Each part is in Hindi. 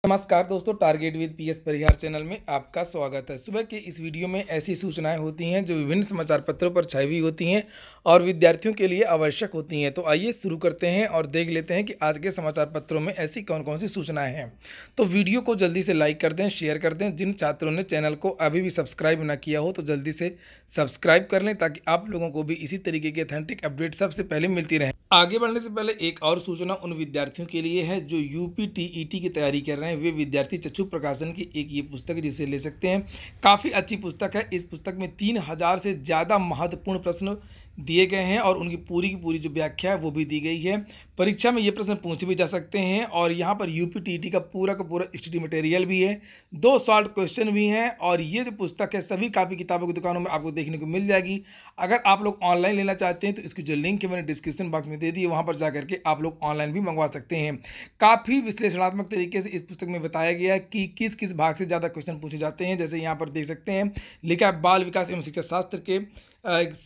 नमस्कार दोस्तों, target with PS Parihar channel में आपका स्वागत है। सुबह के इस वीडियो में ऐसी सूचनाएं होती हैं जो विभिन्न समाचार पत्रों पर छाई हुई होती हैं और विद्यार्थियों के लिए आवश्यक होती हैं। तो आइए शुरू करते हैं और देख लेते हैं कि आज के समाचार पत्रों में ऐसी कौन कौन सी सूचनाएं हैं। तो वीडियो को जल्दी से लाइक कर दें, शेयर कर दें। जिन छात्रों ने चैनल को अभी भी सब्सक्राइब ना किया हो तो जल्दी से सब्सक्राइब कर लें ताकि आप लोगों को भी इसी तरीके की ऑथेंटिक अपडेट सबसे पहले मिलती रहे। आगे बढ़ने से पहले एक और सूचना उन विद्यार्थियों के लिए है जो यूपी टीईटी की तैयारी कर रहे हैं। वे विद्यार्थी चक्षु प्रकाशन की एक ये पुस्तक है जिसे ले सकते हैं। काफ़ी अच्छी पुस्तक है। इस पुस्तक में 3000 से ज़्यादा महत्वपूर्ण प्रश्न दिए गए हैं और उनकी पूरी की पूरी जो व्याख्या है वो भी दी गई है। परीक्षा में ये प्रश्न पूछे भी जा सकते हैं और यहाँ पर यूपी टीईटी का पूरा स्टडी मटेरियल भी है, 2 शॉर्ट क्वेश्चन भी हैं। और ये जो पुस्तक है सभी कापी किताबों की दुकानों में आपको देखने को मिल जाएगी। अगर आप लोग ऑनलाइन लेना चाहते हैं तो इसकी जो लिंक है मैंने डिस्क्रिप्शन बॉक्स में दे दी है, वहाँ पर जा करके आप लोग ऑनलाइन भी मंगवा सकते हैं। काफ़ी विश्लेषणात्मक तरीके से इस पुस्तक में बताया गया है कि किस किस भाग से ज़्यादा क्वेश्चन पूछे जाते हैं। जैसे यहाँ पर देख सकते हैं लिखा है बाल विकास एवं शिक्षा शास्त्र के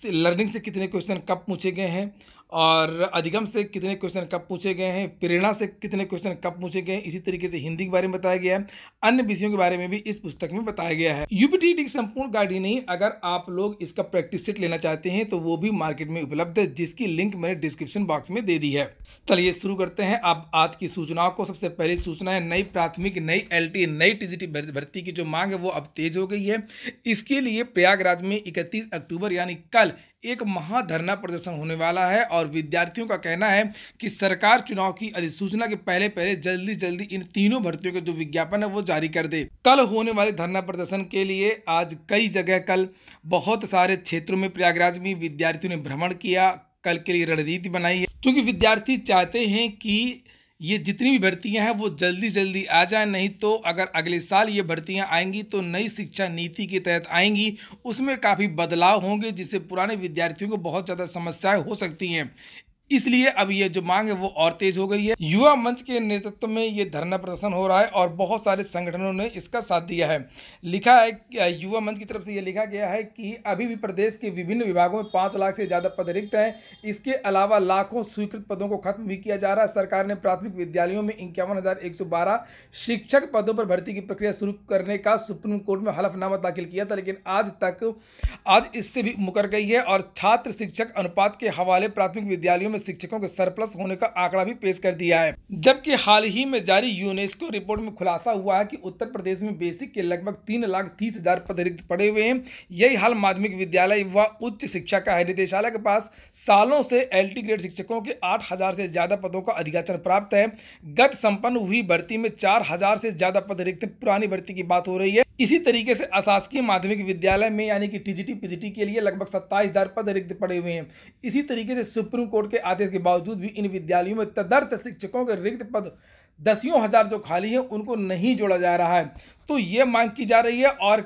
लर्निंग से कितने क्वेश्चन कब पूछे गए हैं और अधिगम से कितने क्वेश्चन कब पूछे गए हैं, प्रेरणा से कितने क्वेश्चन कब पूछे गए हैं। इसी तरीके से हिंदी के बारे में बताया गया है, अन्य विषयों के बारे में भी इस पुस्तक में बताया गया है। यूपीटीईटी की संपूर्ण गाइड ही नहीं, अगर आप लोग इसका प्रैक्टिस सेट लेना चाहते हैं तो वो भी मार्केट में उपलब्ध है, जिसकी लिंक मैंने डिस्क्रिप्शन बॉक्स में दे दी है। चलिए शुरू करते हैं अब आज की सूचनाओं को। सबसे पहली सूचना है नई प्राथमिक, नई एलटी, नई टीजीटी भर्ती की जो मांग है वो अब तेज हो गई है। इसके लिए प्रयागराज में 31 अक्टूबर यानी कल एक महाधरना प्रदर्शन होने वाला है और विद्यार्थियों का कहना है कि सरकार चुनाव की अधिसूचना के पहले जल्दी इन तीनों भर्तियों के जो विज्ञापन है वो जारी कर दे। कल होने वाले धरना प्रदर्शन के लिए आज कई जगह कल बहुत सारे क्षेत्रों में प्रयागराज में विद्यार्थियों ने भ्रमण किया, कल के लिए रणनीति बनाई है, क्योंकि विद्यार्थी चाहते हैं कि ये जितनी भी भर्तियां हैं वो जल्दी आ जाए। नहीं तो अगर अगले साल ये भर्तियां आएंगी तो नई शिक्षा नीति के तहत आएंगी, उसमें काफ़ी बदलाव होंगे जिससे पुराने विद्यार्थियों को बहुत ज़्यादा समस्याएं हो सकती हैं। इसलिए अब ये जो मांग है वो और तेज हो गई है। युवा मंच के नेतृत्व में ये धरना प्रदर्शन हो रहा है और बहुत सारे संगठनों ने इसका साथ दिया है। लिखा है युवा मंच की तरफ से ये लिखा गया है कि अभी भी प्रदेश के विभिन्न विभागों में 5 लाख से ज़्यादा पद रिक्त हैं। इसके अलावा लाखों स्वीकृत पदों को खत्म भी किया जा रहा है। सरकार ने प्राथमिक विद्यालयों में 51,112 शिक्षक पदों पर भर्ती की प्रक्रिया शुरू करने का सुप्रीम कोर्ट में हलफनामा दाखिल किया था, लेकिन आज इससे भी मुकर गई है और छात्र शिक्षक अनुपात के हवाले प्राथमिक विद्यालयों में शिक्षकों के सरप्लस होने का आंकड़ा भी पेश कर दिया है। जबकि हाल ही में जारी यूनेस्को रिपोर्ट में खुलासा हुआ है कि उत्तर प्रदेश में बेसिक के लगभग 3,30,000 पद रिक्त पड़े हुए हैं। यही हाल माध्यमिक विद्यालय व उच्च शिक्षा का है। निदेशालय के पास सालों से एलटी ग्रेड शिक्षकों के 8,000 से ज्यादा पदों का अधिकाचन प्राप्त है। गत संपन्न हुई भर्ती में 4,000 से ज्यादा पद रिक्त पुरानी भर्ती की बात हो रही है। इसी तरीके से अशासकीय माध्यमिक विद्यालय में यानी कि टीजीटी पीजीटी के लिए लगभग 27,000 पद रिक्त पड़े हुए हैं। इसी तरीके से सुप्रीम कोर्ट के आदेश के बावजूद भी इन विद्यालयों में तदर्थ शिक्षकों के रिक्त पद 10,000 जो खाली हैं उनको नहीं जोड़ा जा रहा है। तो ये मांग की जा रही है और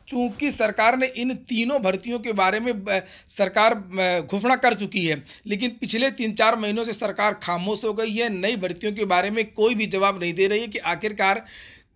चूंकि सरकार ने इन तीनों भर्तियों के बारे में सरकार घोषणा कर चुकी है, लेकिन पिछले 3-4 महीनों से सरकार खामोश हो गई है। नई भर्तियों के बारे में कोई भी जवाब नहीं दे रही है कि आखिरकार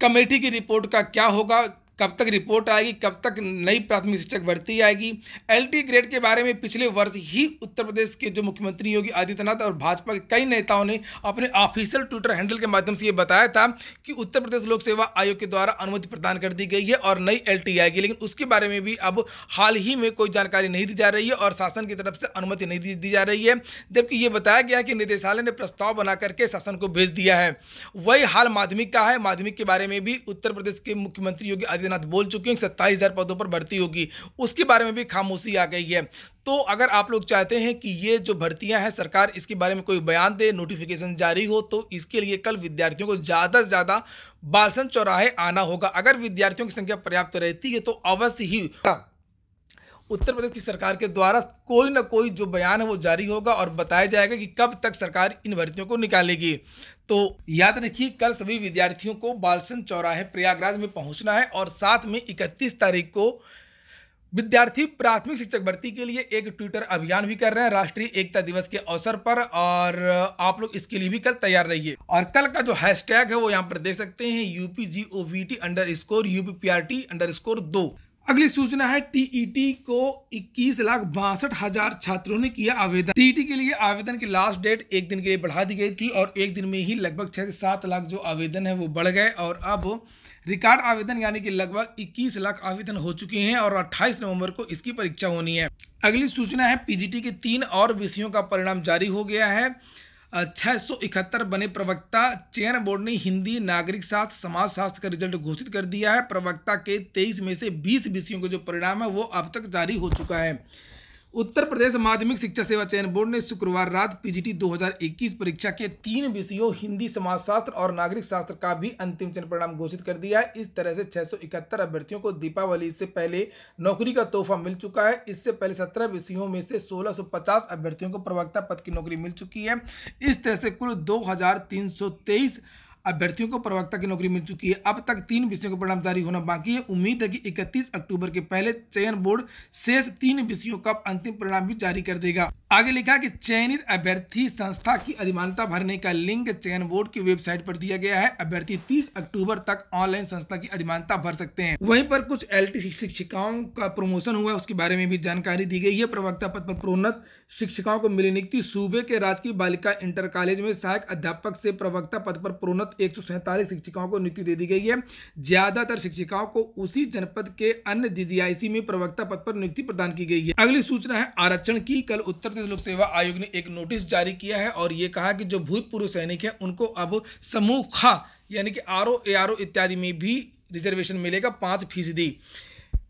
कमेटी की रिपोर्ट का क्या होगा, कब तक रिपोर्ट आएगी, कब तक नई प्राथमिक शिक्षक भर्ती आएगी। एलटी ग्रेड के बारे में पिछले वर्ष ही उत्तर प्रदेश के जो मुख्यमंत्री योगी आदित्यनाथ और भाजपा के कई नेताओं ने अपने ऑफिशियल ट्विटर हैंडल के माध्यम से ये बताया था कि उत्तर प्रदेश लोक सेवा आयोग के द्वारा अनुमति प्रदान कर दी गई है और नई एलटी आएगी, लेकिन उसके बारे में भी अब हाल ही में कोई जानकारी नहीं दी जा रही है और शासन की तरफ से अनुमति नहीं दी जा रही है। जबकि ये बताया गया कि निदेशालय ने प्रस्ताव बना करके शासन को भेज दिया है। वही हाल माध्यमिक का है। माध्यमिक के बारे में भी उत्तर प्रदेश के मुख्यमंत्री योगी आदित्यनाथ बोल चुके हैं 27,000 पदों पर भर्ती होगी, उसके बारे में भी खामोशी आ गई है। तो अगर आप लोग चाहते हैं कि ये जो भर्तियां हैं सरकार इसके बारे में कोई बयान दे, नोटिफिकेशन जारी हो, तो इसके लिए कल विद्यार्थियों को ज़्यादा से ज़्यादा बालसन चौराहे आना होगा। अगर विद्यार्थियों की संख्या पर्याप्त रहती है तो अवश्य ही उत्तर प्रदेश की सरकार के द्वारा कोई ना कोई जो बयान है वो जारी होगा और बताया जाएगा कि कब तक सरकार इन भर्तियों को निकालेगी। तो याद रखिए कल सभी विद्यार्थियों को बालसन चौराहे प्रयागराज में पहुंचना है और साथ में 31 तारीख को विद्यार्थी प्राथमिक शिक्षक भर्ती के लिए एक ट्विटर अभियान भी कर रहे हैं राष्ट्रीय एकता दिवस के अवसर पर, और आप लोग इसके लिए भी कल तैयार रहिए। और कल का जो हैशटैग है वो यहाँ पर देख सकते हैं UPGOVT_UPPRT_2। अगली सूचना है टीईटी को 21,62,000 छात्रों ने किया आवेदन। टीईटी के लिए आवेदन की लास्ट डेट एक दिन के लिए बढ़ा दी गई थी और एक दिन में ही लगभग 6 से 7 लाख जो आवेदन है वो बढ़ गए और अब रिकॉर्ड आवेदन यानी कि लगभग 21 लाख आवेदन हो चुके हैं और 28 नवंबर को इसकी परीक्षा होनी है। अगली सूचना है पीजीटी के 3 और विषयों का परिणाम जारी हो गया है। 671 बने प्रवक्ता। चयन बोर्ड ने हिंदी, नागरिक शास्त्र, समाज शास्त्र का रिजल्ट घोषित कर दिया है। प्रवक्ता के 23 में से 20 विषयों का जो परिणाम है वो अब तक जारी हो चुका है। उत्तर प्रदेश माध्यमिक शिक्षा सेवा चयन बोर्ड ने शुक्रवार रात पीजीटी 2021 परीक्षा के 3 विषयों हिंदी, समाजशास्त्र और नागरिक शास्त्र का भी अंतिम चयन परिणाम घोषित कर दिया है। इस तरह से 671 अभ्यर्थियों को दीपावली से पहले नौकरी का तोहफा मिल चुका है। इससे पहले 17 विषयों में से 1650 अभ्यर्थियों को प्रवक्ता पद की नौकरी मिल चुकी है। इस तरह से कुल 2323 अभ्यर्थियों को प्रवक्ता की नौकरी मिल चुकी है। अब तक 3 विषयों का परिणाम जारी होना बाकी है। उम्मीद है कि 31 अक्टूबर के पहले चयन बोर्ड शेष 3 विषयों का अंतिम परिणाम भी जारी कर देगा। आगे लिखा कि चयनित अभ्यर्थी संस्था की अधिमान्यता भरने का लिंक चयन बोर्ड की वेबसाइट पर दिया गया है। अभ्यर्थी 30 अक्टूबर तक ऑनलाइन संस्था की अधिमान्यता भर सकते हैं। वहीं पर कुछ एलटी शिक्षिकाओं का प्रमोशन हुआ है, उसके बारे में भी जानकारी दी गई है। प्रवक्ता पद पर प्रोन्नत शिक्षिकाओं को मिली नियुक्ति। सूबे के राजकीय बालिका इंटर कॉलेज में सहायक अध्यापक से प्रवक्ता पद पर प्रोन्नत 147 शिक्षिकाओं को नियुक्ति दे दी गई है। ज्यादातर शिक्षिकाओं को उसी जनपद के अन्य जीजीआईसी में प्रवक्ता पद पर नियुक्ति प्रदान की गई है। अगली सूचना है आरक्षण की। कल उत्तर प्रदेश लोक सेवा आयोग ने एक नोटिस जारी किया है और ये कहा कि जो भूतपूर्व सैनिक हैं उनको अब समूह ख यानी कि आरओ, एआरओ इत्यादि में भी रिजर्वेशन मिलेगा 5%।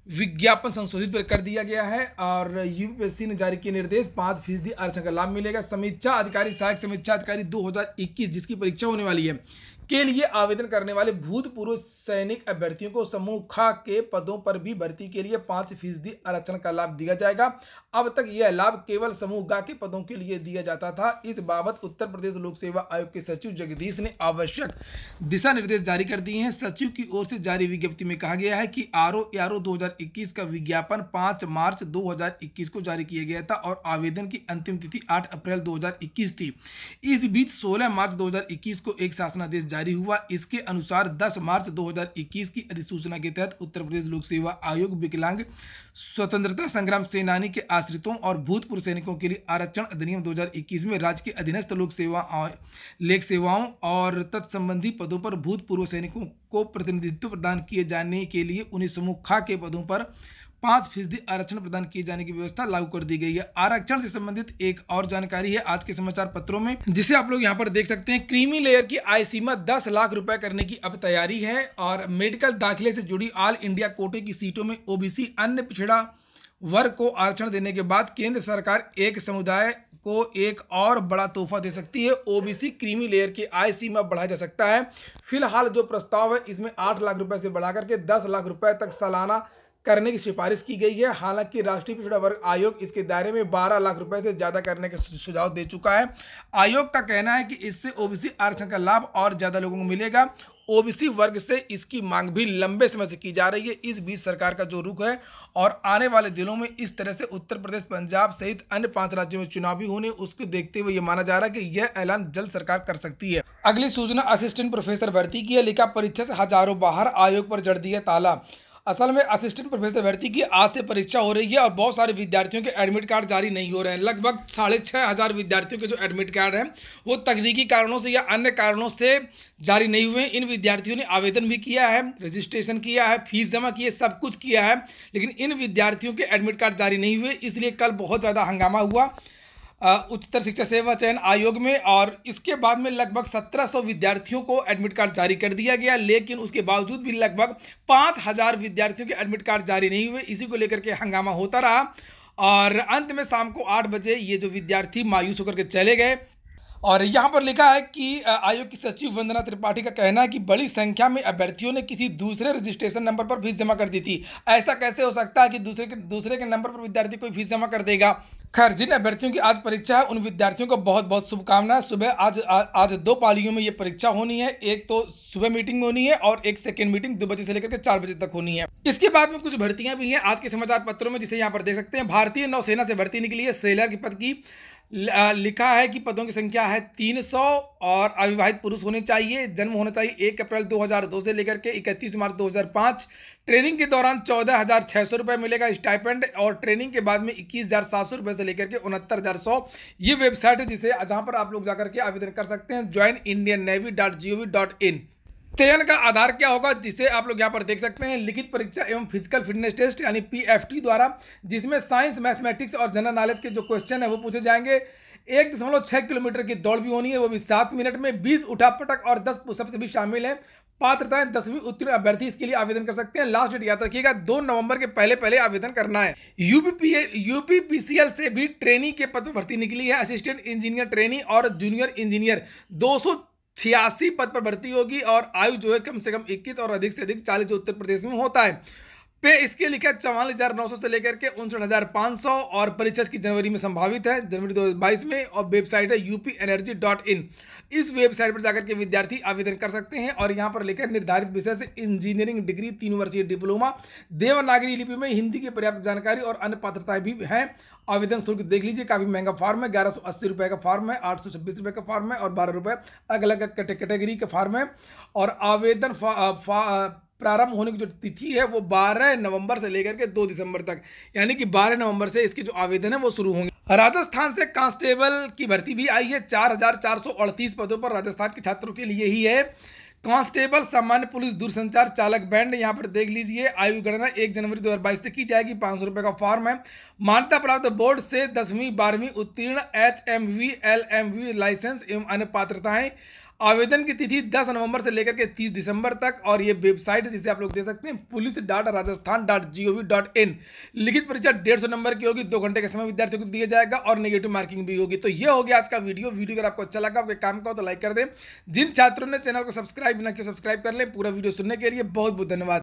विज्ञापन संशोधित कर दिया गया है और यूपीएससी ने जारी किए निर्देश। 5% आरक्षण का लाभ मिलेगा। समीक्षा अधिकारी, सहायक समीक्षा अधिकारी 2021 जिसकी परीक्षा होने वाली है के लिए आवेदन करने वाले भूतपूर्व सैनिक अभ्यर्थियों को समूह ख के पदों पर भी भर्ती के लिए 5% आरक्षण का लाभ दिया जाएगा। अब तक यह लाभ केवल समूह ग के पदों के लिए दिया जाता था। इस बाबत उत्तर प्रदेश लोक सेवा आयोग के सचिव जगदीश ने आवश्यक दिशा निर्देश जारी कर दिए हैं। सचिव की ओर से जारी विज्ञप्ति में कहा गया है कि आरओ 2021 का विज्ञापन 5 मार्च 2021 को जारी किया गया था और आवेदन की अंतिम तिथि 8 अप्रैल 2021 थी। इस बीच 16 मार्च 2021 को एक शासनादेश जारी हुआ। इसके अनुसार 10 मार्च 2021 की अधिसूचना के तहत उत्तर प्रदेश लोक सेवा आयोग विकलांग, स्वतंत्रता संग्राम सेनानी के आश्रितों और भूतपूर्व सैनिकों के लिए आरक्षण अधिनियम 2021 में राज्य के अधीनस्थ लोक सेवाओं और तत्संबंधी पदों पर भूतपूर्व सैनिकों को प्रतिनिधित्व प्रदान किए जाने के लिए उन्हें समूह ख के पदों पर 5% आरक्षण प्रदान किए जाने की व्यवस्था लागू कर दी गई है। आरक्षण से संबंधित एक और जानकारी है आज के समाचार पत्रों में, जिसे आप लोग यहां पर देख सकते हैं। क्रीमी लेयर की आय सीमा 10 लाख रुपए करने की अब तैयारी है और मेडिकल दाखिले से जुड़ी ऑल इंडिया कोटे की सीटों में ओबीसी अन्य पिछड़ा वर्ग को आरक्षण देने के बाद केंद्र सरकार एक समुदाय को एक और बड़ा तोहफा दे सकती है। ओबीसी क्रीमी लेयर की आय सीमा बढ़ाया जा सकता है। फिलहाल जो प्रस्ताव है इसमें 8 लाख रुपए से बढ़ाकर के 10 लाख रुपए तक सालाना करने की सिफारिश की गई है। हालांकि राष्ट्रीय पिछड़ा वर्ग आयोग इसके दायरे में 12 लाख रुपए से ज्यादा करने का सुझाव दे चुका है। आयोग का कहना है कि इससे ओबीसी आरक्षण का लाभ और ज्यादा लोगों को मिलेगा। ओबीसी वर्ग से इसकी मांग भी लंबे समय से की जा रही है। इस बीच सरकार का जो रुख है और आने वाले दिनों में इस तरह से उत्तर प्रदेश, पंजाब सहित अन्य 5 राज्यों में चुनाव भी होने, उसको देखते हुए यह माना जा रहा है कि यह ऐलान जल्द सरकार कर सकती है। अगली सूचना असिस्टेंट प्रोफेसर भर्ती की है। लिखा परीक्षा से हजारों बाहर, आयोग पर जड़ दिया ताला। असल में असिस्टेंट प्रोफेसर भर्ती की आज से परीक्षा हो रही है और बहुत सारे विद्यार्थियों के एडमिट कार्ड जारी नहीं हो रहे हैं। लगभग 6,500 विद्यार्थियों के जो एडमिट कार्ड हैं वो तकनीकी कारणों से या अन्य कारणों से जारी नहीं हुए। इन विद्यार्थियों ने आवेदन भी किया है, रजिस्ट्रेशन किया है, फीस जमा की है, सब कुछ किया है, लेकिन इन विद्यार्थियों के एडमिट कार्ड जारी नहीं हुए। इसलिए कल बहुत ज़्यादा हंगामा हुआ उच्चतर शिक्षा सेवा चयन आयोग में और इसके बाद में लगभग 1700 विद्यार्थियों को एडमिट कार्ड जारी कर दिया गया, लेकिन उसके बावजूद भी लगभग 5000 विद्यार्थियों के एडमिट कार्ड जारी नहीं हुए। इसी को लेकर के हंगामा होता रहा और अंत में शाम को 8 बजे ये जो विद्यार्थी मायूस होकर के चले गए। और यहाँ पर लिखा है कि आयोग की सचिव वंदना त्रिपाठी का कहना है कि बड़ी संख्या में अभ्यर्थियों ने किसी दूसरे रजिस्ट्रेशन नंबर पर फीस जमा कर दी थी। ऐसा कैसे हो सकता है कि दूसरे के नंबर पर विद्यार्थी कोई फीस जमा कर देगा। खैर, जिन अभ्यर्थियों की आज परीक्षा है उन विद्यार्थियों को बहुत बहुत शुभकामनाएं। सुबह आज 2 पालियों में ये परीक्षा होनी है। एक तो सुबह मीटिंग होनी है और एक सेकेंड मीटिंग 2 बजे से लेकर के 4 बजे तक होनी है। इसके बाद में कुछ भर्तियां भी हैं आज के समाचार पत्रों में, जिसे यहाँ पर देख सकते हैं। भारतीय नौसेना से भर्ती निकली है सेलर के पद की। लिखा है कि पदों की संख्या है 300 और अविवाहित पुरुष होने चाहिए, जन्म होना चाहिए 1 अप्रैल 2002 से लेकर के 31 मार्च 2005। ट्रेनिंग के दौरान 14,600 रुपये मिलेगा स्टाइपेंड, और ट्रेनिंग के बाद में 21,700 रुपये से लेकर के 69,100। ये वेबसाइट है जिसे जहां पर आप लोग जाकर के आवेदन कर सकते हैं, joinindiannavy.gov.in। चयन का आधार क्या होगा, जिसे आप लोग यहाँ पर देख सकते हैं, लिखित परीक्षा एवं फिजिकल फिटनेस टेस्ट यानी पीएफटी द्वारा, जिसमें साइंस, मैथमेटिक्स और जनरल नॉलेज के जो क्वेश्चन है वो पूछे जाएंगे। 1.6 किलोमीटर की दौड़ भी होनी है, वो भी 7 मिनट में। 20 उठापटक और 10 पुशअप से भी शामिल है। पात्रताएं 10वीं उत्तीर्ण अभ्यर्थी इसके लिए आवेदन कर सकते हैं। लास्ट डेट याद रखिएगा, 2 नवंबर के पहले आवेदन करना है। यूपीपीसीएल से भी ट्रेनी के पद पर भर्ती निकली है। असिस्टेंट इंजीनियर ट्रेनी और जूनियर इंजीनियर 286 पद पर भर्ती होगी, और आयु जो है कम से कम 21 और अधिक से अधिक 40 जो उत्तर प्रदेश में होता है। पे इसके लिखा है 44,900 से लेकर के 59,500, और परीक्षा की जनवरी में संभावित है, जनवरी 2022 में। और वेबसाइट है UPEnergy.in। इस वेबसाइट पर जाकर के विद्यार्थी आवेदन कर सकते हैं, और यहाँ पर लिखा है निर्धारित विषय से इंजीनियरिंग डिग्री, 3 वर्षीय डिप्लोमा, देवनागरी लिपि में हिंदी की पर्याप्त जानकारी और अन्य पात्रताएं भी हैं। आवेदन शुल्क देख लीजिए, काफी महंगा फॉर्म है। 1180 रुपये का फॉर्म है, 826 रुपये का फॉर्म है, और 12 रुपये अलग अलग कैटेगरी का फॉर्म है। और आवेदन प्रारंभ होने की जो तिथि है वो 12 नवंबर से लेकर के 2 दिसंबर तक, यानी कि 12 नवंबर से इसके जो आवेदन है वो शुरू होंगे। राजस्थान से कांस्टेबल की भर्ती भी आई है। 4,438 पदों पर राजस्थान के छात्रों के लिए ही है। कांस्टेबल, सामान्य पुलिस, दूरसंचार चालक बैंड, यहाँ पर देख लीजिए। आयु गणना 1 जनवरी 2022 से की जाएगी। 500 रुपये का फॉर्म है। मान्यता प्राप्त बोर्ड से 10वीं 12वीं उत्तीर्ण, HMV LMV लाइसेंस एवं अन्य पात्रताएं। आवेदन की तिथि 10 नवंबर से लेकर के 30 दिसंबर तक, और ये वेबसाइट है जिसे आप लोग देख सकते हैं, police.rajasthan.gov.in। लिखित परीक्षा 150 नंबर की होगी। 2 घंटे का समय विद्यार्थियों को दिया जाएगा, और नेगेटिव मार्किंग भी होगी। तो ये हो गया आज का वीडियो। अगर आपको अच्छा लगा, आपके काम का हो तो लाइक कर दें। जिन छात्रों ने चैनल को सब्सक्राइब ना किया, सब्सक्राइब कर लें। पूरा वीडियो सुनने के लिए बहुत बहुत धन्यवाद।